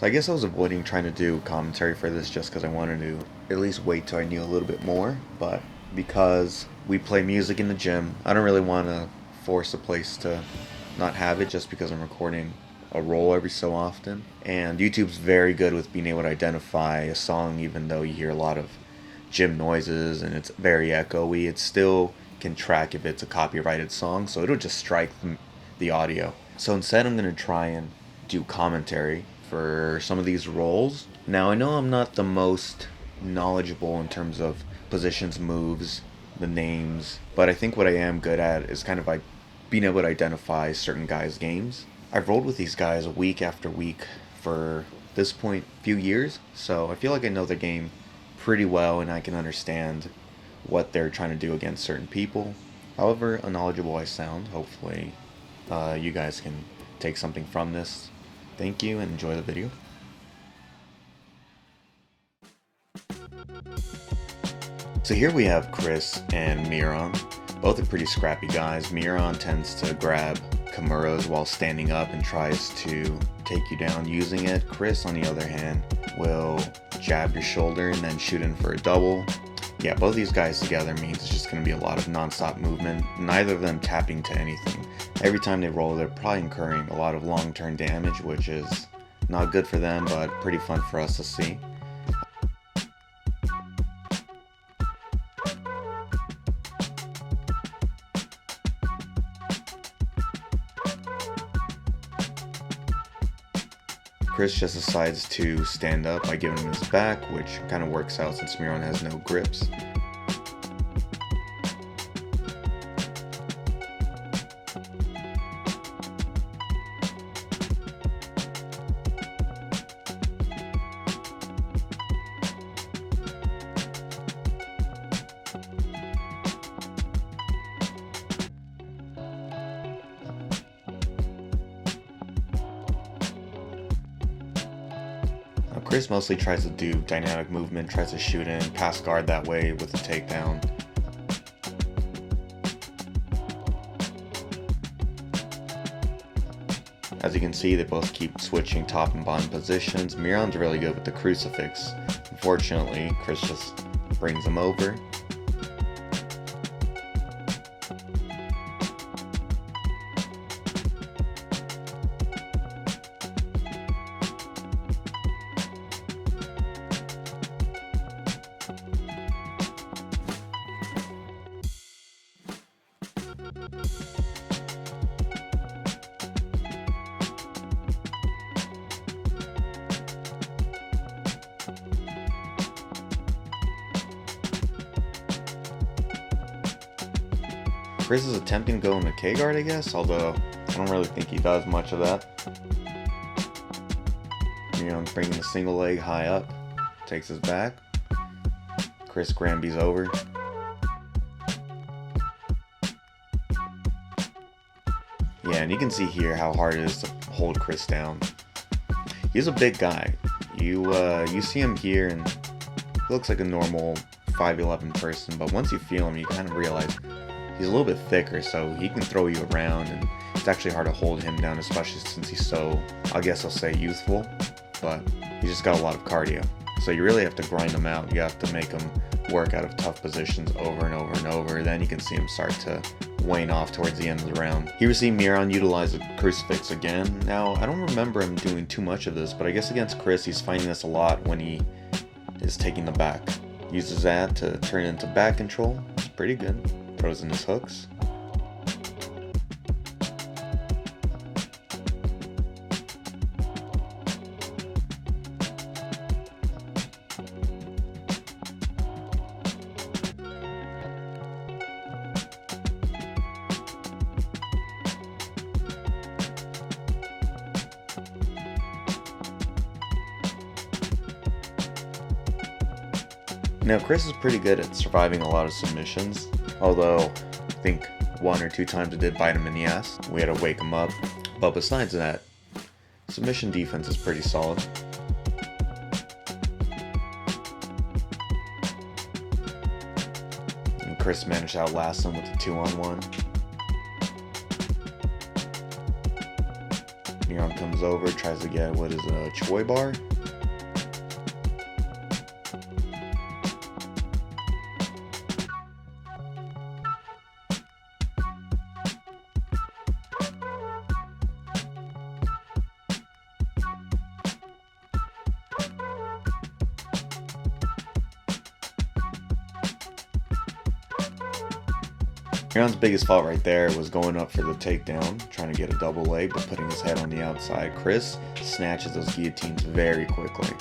So I guess I was avoiding trying to do commentary for this just because I wanted to at least wait till I knew a little bit more. But because we play music in the gym, I don't really want to force a place to not have it just because I'm recording a roll every so often. And YouTube's very good with being able to identify a song even though you hear a lot of gym noises and it's very echoey. It still can track if it's a copyrighted song, so it'll just strike the audio. So instead I'm going to try and do commentary for some of these roles. Now I know I'm not the most knowledgeable in terms of positions, moves, the names, but I think what I am good at is kind of like being able to identify certain guys' games. I've rolled with these guys week after week for this point few years, so I feel like I know the game pretty well and I can understand what they're trying to do against certain people. However unknowledgeable I sound, hopefully you guys can take something from this. Thank you and enjoy the video. So here we have Chris and Mihran. Both are pretty scrappy guys. Mihran tends to grab Kimuras while standing up and tries to take you down using it. Chris, on the other hand, will jab your shoulder and then shoot in for a double. Yeah, both these guys together means it's just going to be a lot of non-stop movement, neither of them tapping to anything. Every time they roll, they're probably incurring a lot of long-term damage, which is not good for them, but pretty fun for us to see. Chris just decides to stand up by giving him his back, which kind of works out since Mihran has no grips. Chris mostly tries to do dynamic movement, tries to shoot in, pass guard that way with a takedown. As you can see, they both keep switching top and bottom positions. Mihran's really good with the crucifix. Unfortunately, Chris just brings him over. Chris is attempting to go in the K-guard, I guess, although I don't really think he does much of that. Mihran's bringing the single leg high up, takes his back. Chris Granby's over. Yeah, and you can see here how hard it is to hold Chris down. He's a big guy. You see him here and he looks like a normal 5'11" person, but once you feel him, you kind of realize he's a little bit thicker, so he can throw you around, and it's actually hard to hold him down, especially since he's so, I guess I'll say, youthful, but he's just got a lot of cardio. So you really have to grind him out. You have to make him work out of tough positions over and over and over. Then you can see him start to wane off towards the end of the round. Here we see Mihran utilize the crucifix again. Now, I don't remember him doing too much of this, but I guess against Chris, he's finding this a lot when he is taking the back. Uses that to turn it into back control. It's pretty good. Throws in his hooks. Now Chris is pretty good at surviving a lot of submissions, although I think 1 or 2 times it did bite him in the ass. We had to wake him up. But besides that, submission defense is pretty solid. And Chris managed to outlast him with a 2-on-1. Mihran comes over, tries to get what is a Choi bar. Mihran's biggest fault right there was going up for the takedown, trying to get a double leg, but putting his head on the outside. Chris snatches those guillotines very quickly.